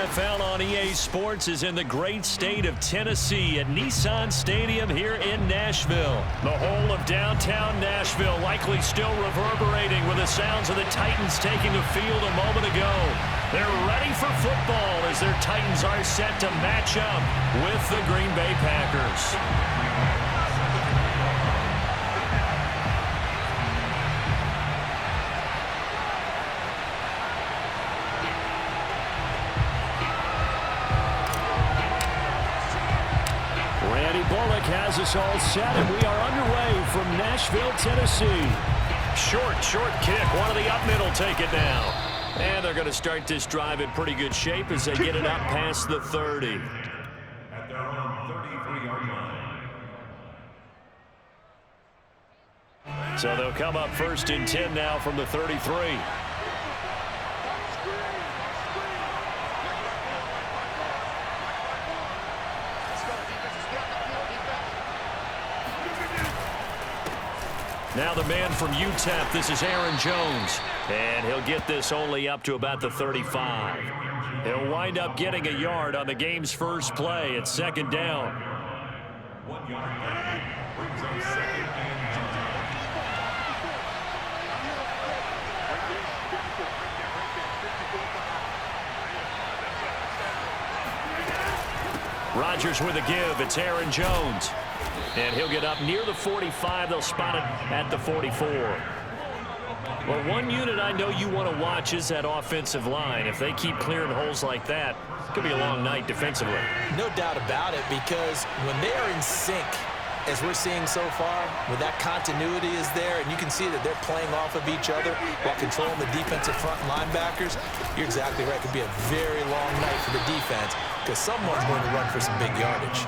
NFL on EA Sports is in the great state of Tennessee at Nissan Stadium here in Nashville. The whole of downtown Nashville likely still reverberating with the sounds of the Titans taking the field a moment ago. They're ready for football as their Titans are set to match up with the Green Bay Packers. Has us all set, and we are underway from Nashville, Tennessee. Short kick. One of the up middle take it down. And they're going to start this drive in pretty good shape as they get it up past the 30. At their own 33-yard line. So they'll come up 1st and 10 now from the 33. Now the man from UTEP, this is Aaron Jones. And he'll get this only up to about the 35. He'll wind up getting a yard on the game's first play at 2nd down. 1 yard brings up 2nd and 10. Rodgers with a give. It's Aaron Jones. And he'll get up near the 45. They'll spot it at the 44. Well, one unit I know you want to watch is that offensive line. If they keep clearing holes like that, it could be a long night defensively. No doubt about it, because when they are in sync, as we're seeing so far, when that continuity is there, and you can see that they're playing off of each other while controlling the defensive front linebackers, you're exactly right. It could be a very long night for the defense because someone's going to run for some big yardage.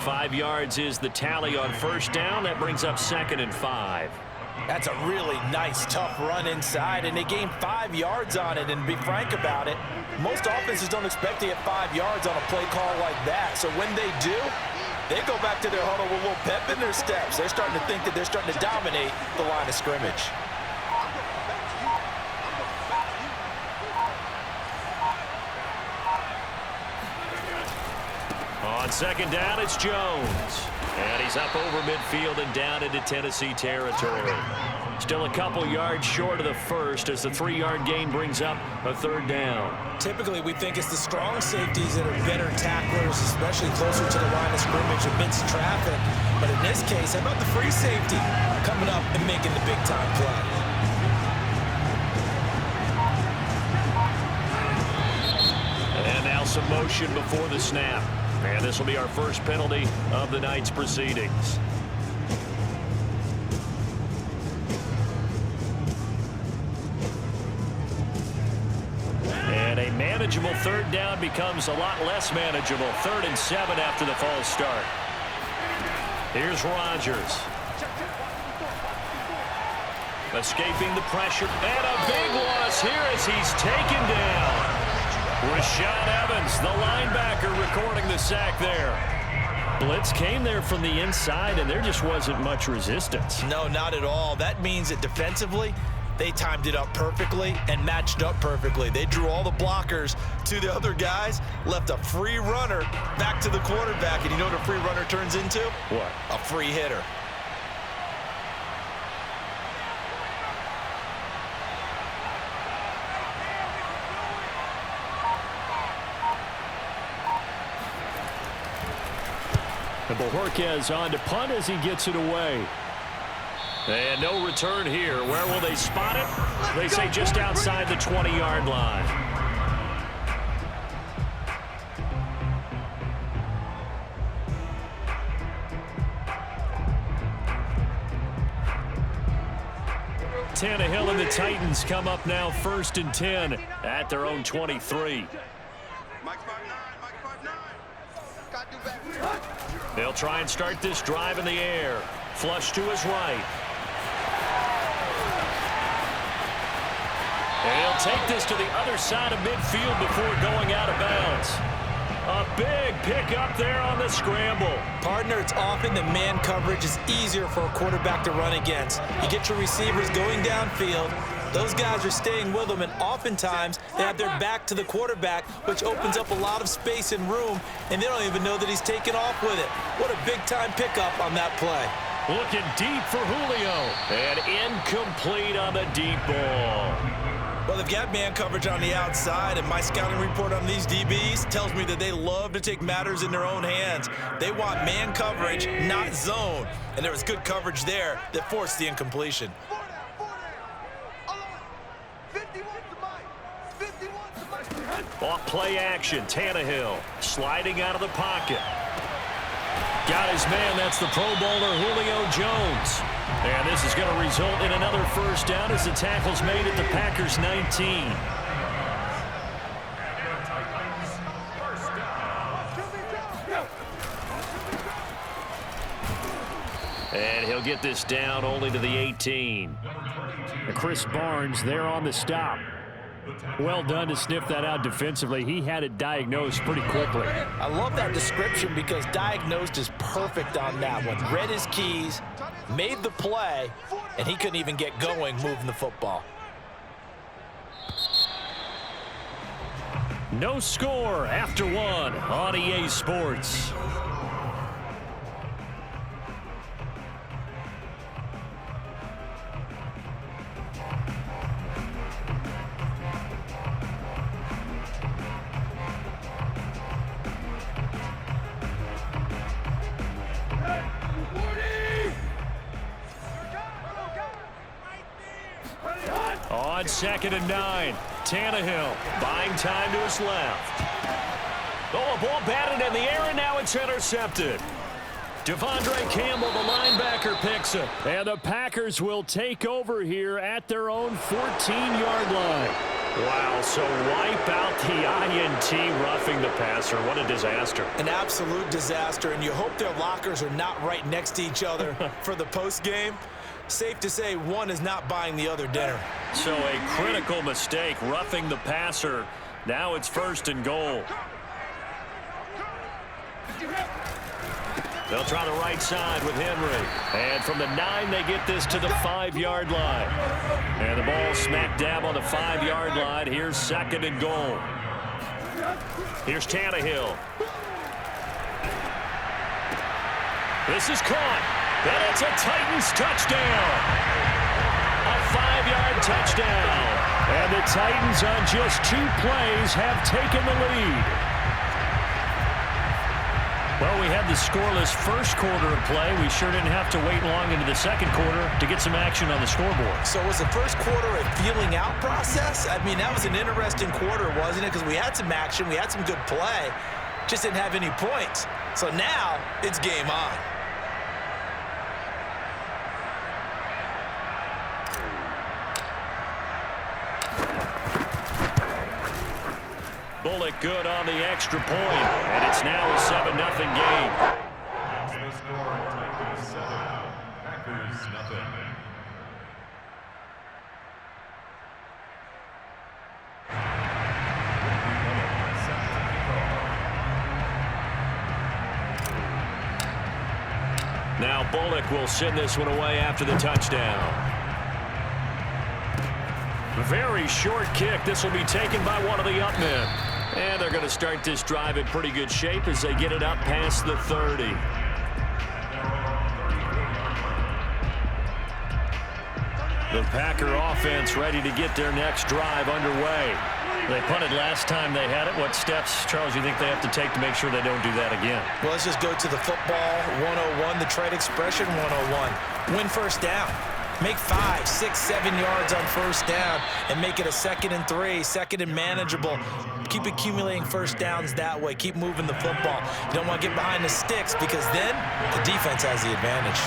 5 yards is the tally on 1st down. That brings up 2nd and 5. That's a really nice, tough run inside, and they gained 5 yards on it. And to be frank about it, most offenses don't expect to get 5 yards on a play call like that. So when they do, they go back to their huddle with a little pep in their steps. They're starting to think that they're starting to dominate the line of scrimmage. On 2nd down, it's Jones. And he's up over midfield and down into Tennessee territory. Still a couple yards short of the first as the 3-yard gain brings up a 3rd down. Typically, we think it's the strong safeties that are better tacklers, especially closer to the line of scrimmage amidst traffic. But in this case, how about the free safety coming up and making the big-time play? And now some motion before the snap. And this will be our first penalty of the night's proceedings. And a manageable 3rd down becomes a lot less manageable. 3rd and 7 after the false start. Here's Rodgers. Escaping the pressure. And a big loss here as he's taken down. Rashaan Evans, the linebacker, recording the sack there. Blitz came there from the inside, and there just wasn't much resistance. No, not at all. That means that defensively, they timed it up perfectly and matched up perfectly. They drew all the blockers to the other guys, left a free runner back to the quarterback, and you know what a free runner turns into? What? A free hitter. And Bojorquez on to punt as he gets it away. And no return here. Where will they spot it? They say just outside the 20-yard line. Tannehill and the Titans come up now 1st and 10 at their own 23. They'll try and start this drive in the air. Flush to his right. And he'll take this to the other side of midfield before going out of bounds. A big pick up there on the scramble. Partner, it's often that man coverage is easier for a quarterback to run against. You get your receivers going downfield. Those guys are staying with them, and oftentimes they have their back to the quarterback, which opens up a lot of space and room, and they don't even know that he's taken off with it. What a big-time pickup on that play. Looking deep for Julio. And incomplete on the deep ball. Well, they've got man coverage on the outside, and my scouting report on these DBs tells me that they love to take matters in their own hands. They want man coverage, not zone. And there was good coverage there that forced the incompletion. Off play action, Tannehill sliding out of the pocket. Got his man, that's the Pro Bowler Julio Jones. And this is going to result in another first down as the tackle's made at the Packers' 19. And he'll get this down only to the 18. Chris Barnes there on the stop. Well done to sniff that out defensively. He had it diagnosed pretty quickly. I love that description because diagnosed is perfect on that one. Read his keys, made the play, and he couldn't even get going moving the football. No score after one on EA Sports. On 2nd and 9, Tannehill buying time to his left. Oh, a ball batted in the air, and now it's intercepted. Devondre Campbell, the linebacker, picks it. And the Packers will take over here at their own 14-yard line. Wow, so wipe out the INT roughing the passer. What a disaster. An absolute disaster, and you hope their lockers are not right next to each other for the postgame. Safe to say one is not buying the other dinner. So a critical mistake, roughing the passer. Now it's 1st and goal. They'll try the right side with Henry. And from the 9, they get this to the 5-yard line. And the ball smack dab on the 5-yard line. Here's 2nd and goal. Here's Tannehill. This is caught. And it's a Titans touchdown. A 5-yard touchdown. And the Titans on just 2 plays have taken the lead. Well, we had the scoreless first quarter of play. We sure didn't have to wait long into the second quarter to get some action on the scoreboard. So was the first quarter a feeling out process? I mean, that was an interesting quarter, wasn't it? Because we had some action, we had some good play, just didn't have any points. So now it's game on. Bullock good on the extra point, and it's now a 7-0 game. The score, Titans 7, Packers nothing. Now Bullock will send this one away after the touchdown. Very short kick. This will be taken by one of the up men. And they're going to start this drive in pretty good shape as they get it up past the 30. The Packer offense ready to get their next drive underway. They punted last time they had it. What steps, Charles, you think they have to take to make sure they don't do that again? Well, let's just go to the football 101, the trade expression 101. Win first down. Make 5, 6, 7 yards on first down and make it a 2nd and 3, 2nd and manageable. Keep accumulating first downs that way. Keep moving the football. You don't want to get behind the sticks because then the defense has the advantage.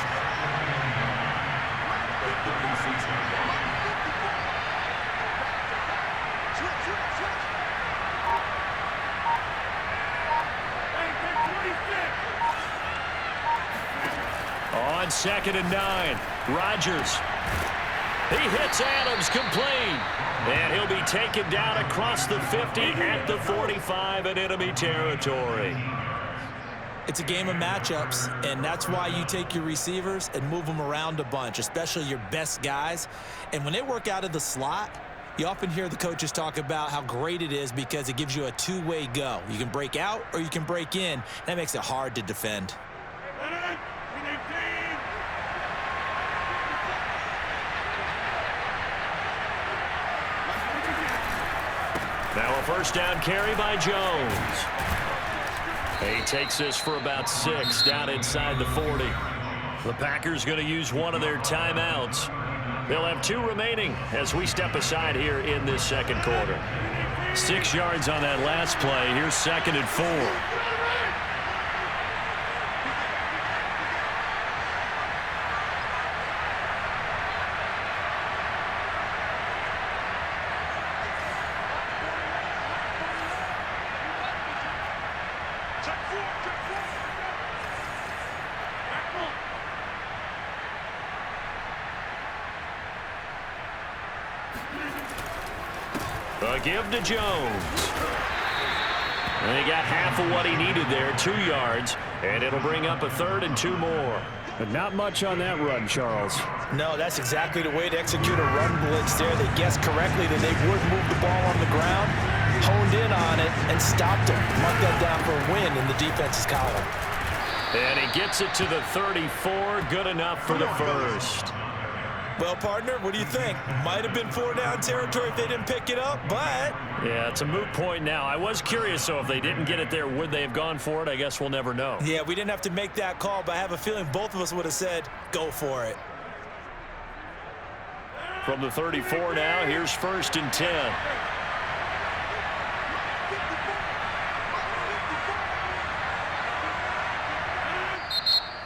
On 2nd and 9, Rodgers. He hits Adams complete. And he'll be taken down across the 50 at the 45 in enemy territory. It's a game of matchups, and that's why you take your receivers and move them around a bunch, especially your best guys. And when they work out of the slot, you often hear the coaches talk about how great it is because it gives you a two-way go. You can break out or you can break in. That makes it hard to defend. Now a first down carry by Jones. He takes this for about 6 down inside the 40. The Packers going to use one of their timeouts. They'll have 2 remaining as we step aside here in this second quarter. 6 yards on that last play. Here's 2nd and 4. A give to Jones. And he got half of what he needed there, 2 yards, and it'll bring up a 3rd and 2 more. But not much on that run, Charles. No, that's exactly the way to execute a run blitz there. They guessed correctly that they would move the ball on the ground, honed in on it, and stopped them. Mark that down for a win in the defense's column. And he gets it to the 34. Good enough for the first. Well, partner, what do you think? Might have been 4-down territory if they didn't pick it up, but... Yeah, it's a moot point now. I was curious, so if they didn't get it there, would they have gone for it? I guess we'll never know. Yeah, we didn't have to make that call, but I have a feeling both of us would have said, go for it. From the 34 now, here's 1st and 10.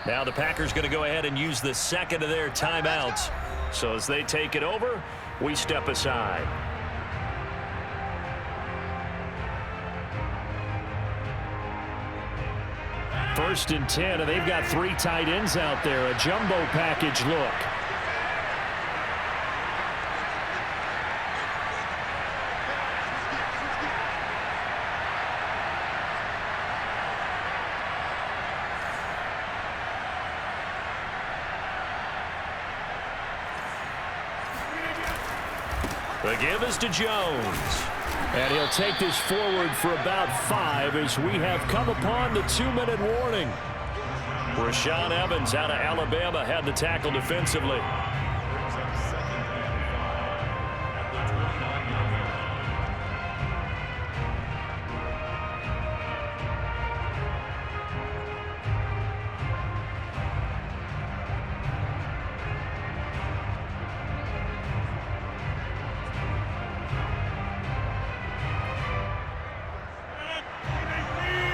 Now the Packers going to go ahead and use the 2nd of their timeouts. So as they take it over, we step aside. First and 10, and they've got 3 tight ends out there. A jumbo package look. The give is to Jones. And he'll take this forward for about 5 as we have come upon the 2-minute warning. Rashaan Evans out of Alabama had the tackle defensively.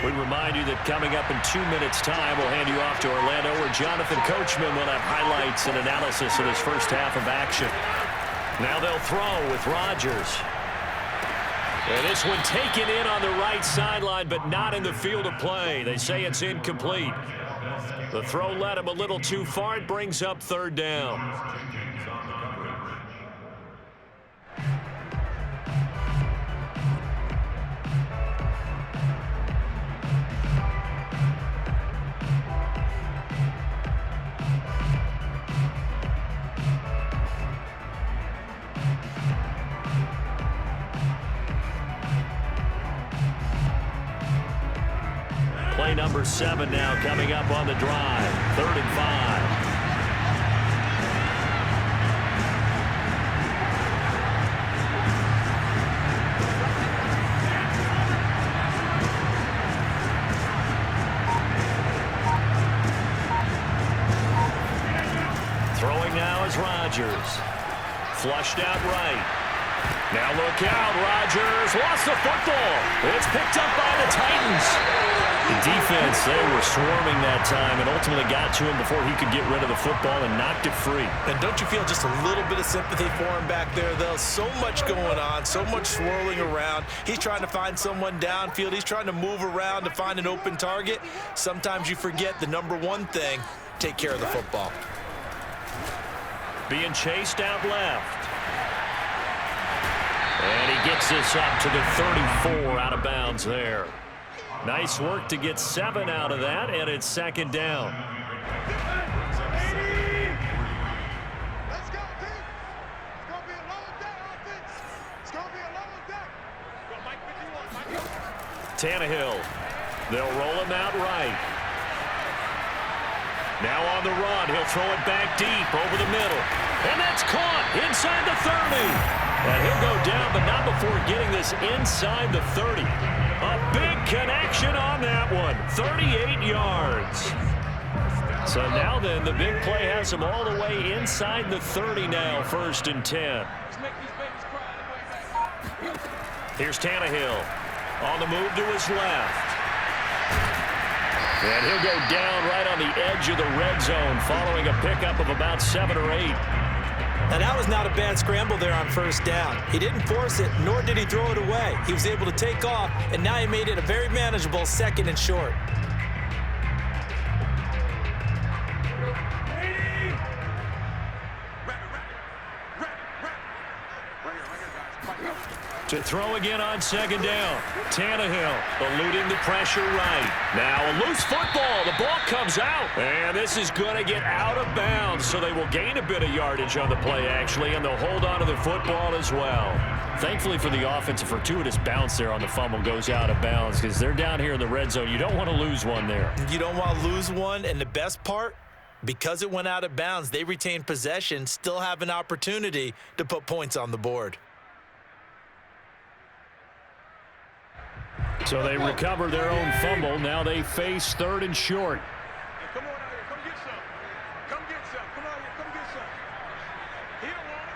We remind you that coming up in 2 minutes' time, we'll hand you off to Orlando, where Jonathan Coachman will have highlights and analysis of his first half of action. Now they'll throw with Rodgers. And this one taken in on the right sideline, but not in the field of play. They say it's incomplete. The throw led him a little too far. It brings up 3rd down. Play number 7 now coming up on the drive. 3rd and 5. Throwing now is Rodgers. Flushed out right. Now look out, Rodgers lost the football. It's picked up by the Titans. The defense, they were swarming that time and ultimately got to him before he could get rid of the football and knocked it free. And don't you feel just a little bit of sympathy for him back there, though? So much going on, so much swirling around. He's trying to find someone downfield. He's trying to move around to find an open target. Sometimes you forget the number one thing, take care of the football. Being chased out left. And he gets this up to the 34 out of bounds there. Nice work to get 7 out of that, and it's second down. Let's go, team. It's going to be a long day, offense. It's going to be a long day. Go, Mike 51, Mike. Tannehill. They'll roll him out right. Now on the run, he'll throw it back deep over the middle. And that's caught inside the 30. And he'll go down, but not before getting this inside the 30. A big connection on that one. 38 yards. So now then, the big play has him all the way inside the 30 now, 1st and 10. Here's Tannehill on the move to his left. And he'll go down right on the edge of the red zone following a pickup of about 7 or 8. Now, that was not a bad scramble there on 1st down. He didn't force it, nor did he throw it away. He was able to take off, and now he made it a very manageable 2nd and short. To throw again on 2nd down. Tannehill eluding the pressure right. Now a loose football. The ball comes out. And this is going to get out of bounds, so they will gain a bit of yardage on the play, actually, and they'll hold on to the football as well. Thankfully for the offense, a fortuitous bounce there on the fumble goes out of bounds because they're down here in the red zone. You don't want to lose one there. You don't want to lose one, and the best part, because it went out of bounds, they retain possession, still have an opportunity to put points on the board. So they recover their own fumble. Now they face 3rd and short. Come on out here. Come get some. Come get some. Come on here. Come get some. He don't want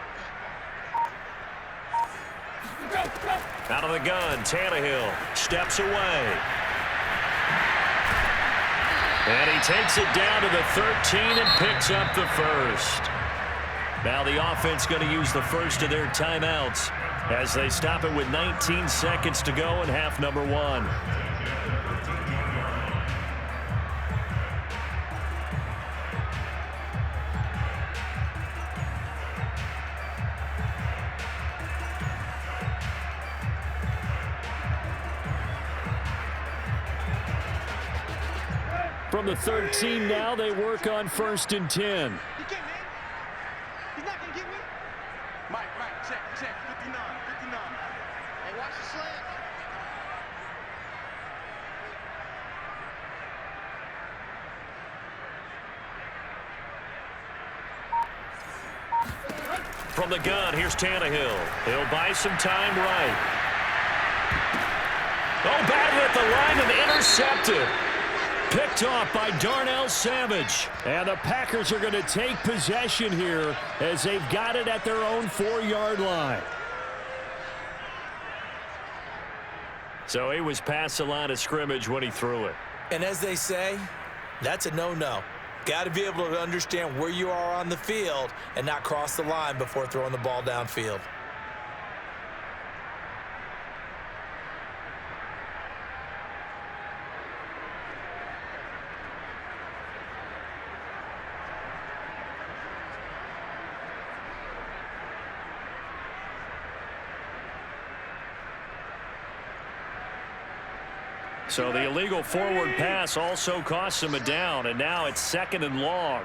it. Out of the gun, Tannehill steps away. And he takes it down to the 13 and picks up the 1st. Now the offense going to use the first of their timeouts as they stop it with 19 seconds to go in half number 1. From the 13 now, they work on 1st and 10. He can't, man. He's not going to get me. Mike, check. 59. Hey, watch the slant. From the gun, here's Tannehill. He'll buy some time right. Oh, batted at the line and intercepted. Picked off by Darnell Savage. And the Packers are going to take possession here as they've got it at their own 4-yard line. So he was past the line of scrimmage when he threw it. And as they say, that's a no-no. Got to be able to understand where you are on the field and not cross the line before throwing the ball downfield. So the illegal forward pass also costs him a down, and now it's 2nd and long.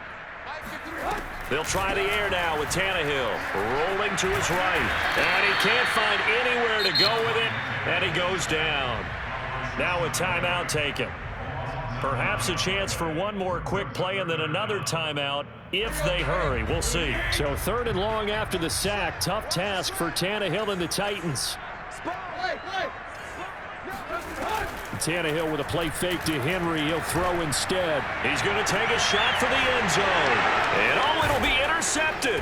They'll try the air now with Tannehill rolling to his right, and he can't find anywhere to go with it, and he goes down. Now a timeout taken. Perhaps a chance for one more quick play and then another timeout if they hurry. We'll see. So 3rd and long after the sack. Tough task for Tannehill and the Titans. Tannehill with a play fake to Henry. He'll throw instead. He's going to take a shot for the end zone. And it'll be intercepted.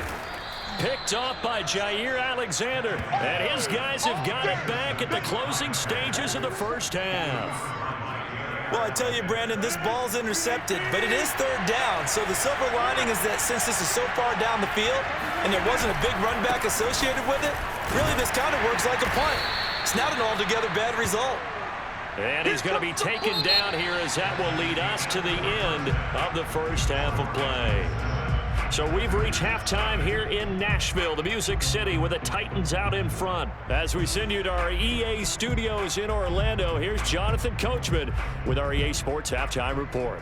Picked off by Jair Alexander. And his guys have got it back at the closing stages of the first half. Well, I tell you, Brandon, this ball's intercepted, but it is 3rd down. So the silver lining is that since this is so far down the field and there wasn't a big run back associated with it, really this kind of works like a punt. It's not an altogether bad result. And he's going to be taken down here as that will lead us to the end of the first half of play. So we've reached halftime here in Nashville, the Music City, with the Titans out in front. As we send you to our EA studios in Orlando, here's Jonathan Coachman with our EA Sports Halftime Report.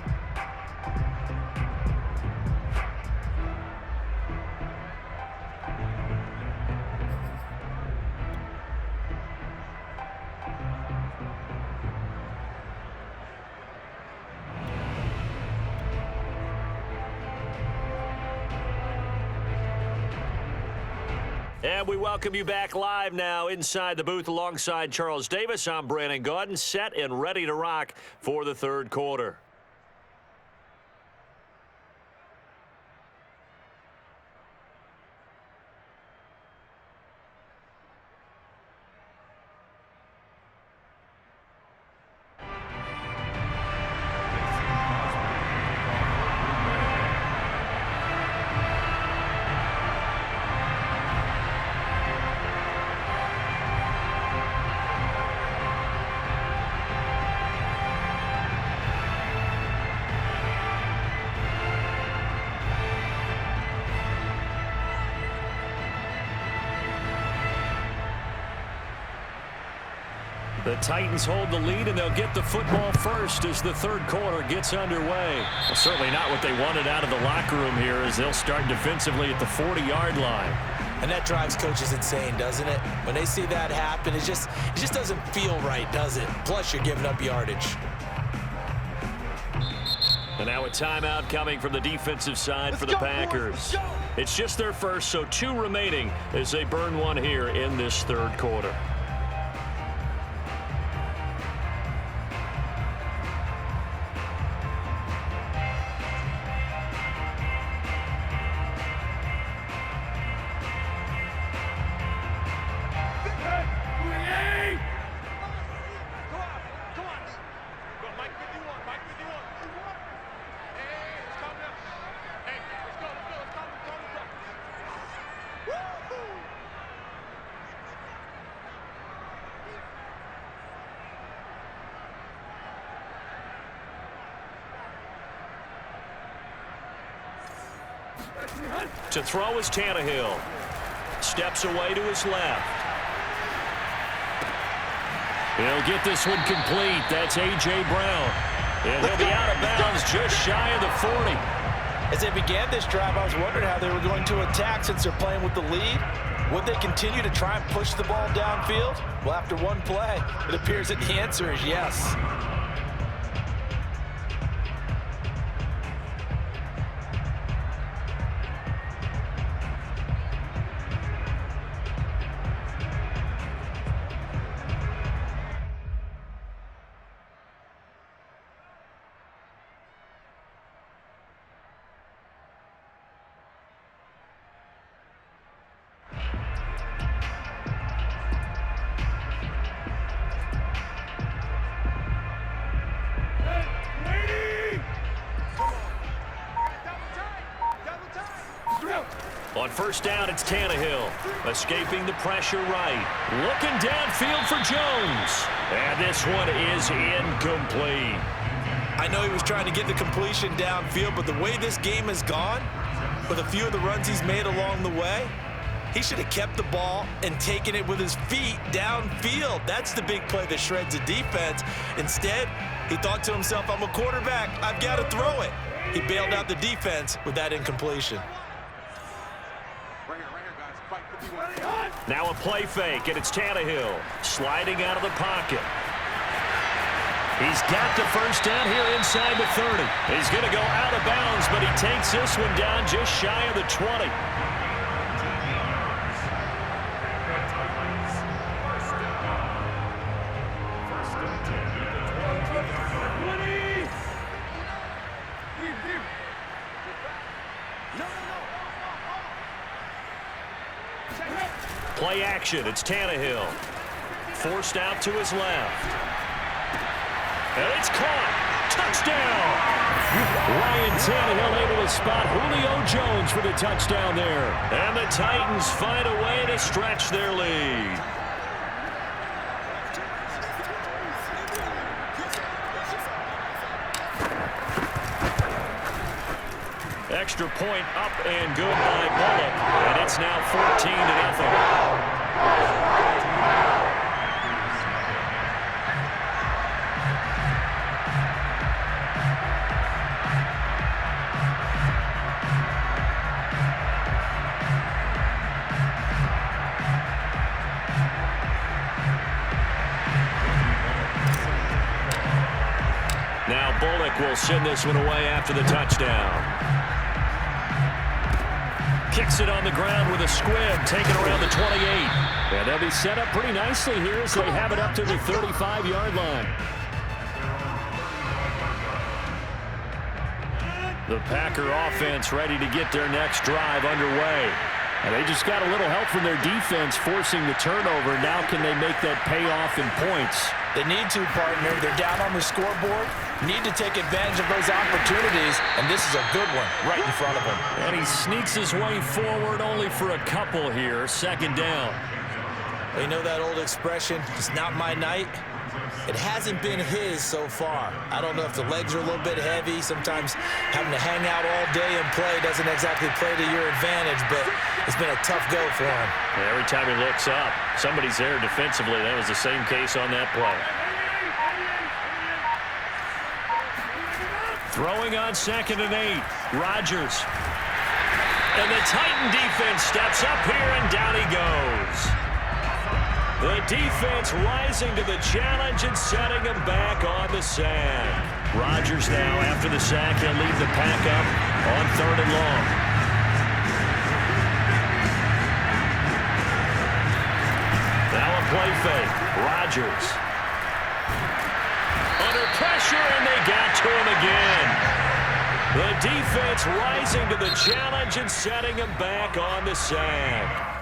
And we welcome you back live now inside the booth alongside Charles Davis. I'm Brandon Gaudin, set and ready to rock for the third quarter. The Titans hold the lead, and they'll get the football first as the third quarter gets underway. Well, certainly not what they wanted out of the locker room here, as they'll start defensively at the 40-yard line. And that drives coaches insane, doesn't it? When they see that happen, it just doesn't feel right, does it? Plus, you're giving up yardage. And now a timeout coming from the defensive side for the Packers. It's just their first, so 2 remaining as they burn one here in this third quarter. To throw is Tannehill. Steps away to his left. He'll get this one complete. That's A.J. Brown. And he'll be out of bounds just shy of the 40. As they began this drive, I was wondering how they were going to attack since they're playing with the lead. Would they continue to try and push the ball downfield? Well, after one play, it appears that the answer is yes. On first down, it's Tannehill. Escaping the pressure right. Looking downfield for Jones. And this one is incomplete. I know he was trying to get the completion downfield, but the way this game has gone, with a few of the runs he's made along the way, he should have kept the ball and taken it with his feet downfield. That's the big play that shreds a defense. Instead, he thought to himself, I'm a quarterback. I've got to throw it. He bailed out the defense with that incompletion. Now a play fake, and it's Tannehill sliding out of the pocket. He's got the first down here inside the 30. He's going to go out of bounds, but he takes this one down just shy of the 20. Play action, it's Tannehill. Forced out to his left. And it's caught. Touchdown! Ryan Tannehill able to spot Julio Jones for the touchdown there. And the Titans find a way to stretch their lead. Extra point up and good by Bullock. And it's now 14-0. Now Bullock will send this one away after the touchdown. Kicks it on the ground with a squib, taken around the 28. And they'll be set up pretty nicely here as they have it up to the 35-yard line. The Packer offense ready to get their next drive underway. And they just got a little help from their defense forcing the turnover. Now can they make that pay off in points? They need to, partner. They're down on the scoreboard. Need to take advantage of those opportunities, and this is a good one right in front of them. And he sneaks his way forward only for a couple here. Second down. You know that old expression, it's not my night? It hasn't been his so far. I don't know if the legs are a little bit heavy. Sometimes having to hang out all day and play doesn't exactly play to your advantage, but it's been a tough go for him. And every time he looks up, somebody's there defensively. That was the same case on that play. Throwing on 2nd and 8. Rodgers. And the Titan defense steps up here, and down he goes. The defense rising to the challenge and setting him back on the sack. Rodgers now, after the sack, he'll lead the pack up on 3rd and long. Now a play fake. Rodgers. Under pressure, and they got to him again. The defense rising to the challenge and setting him back on the sack.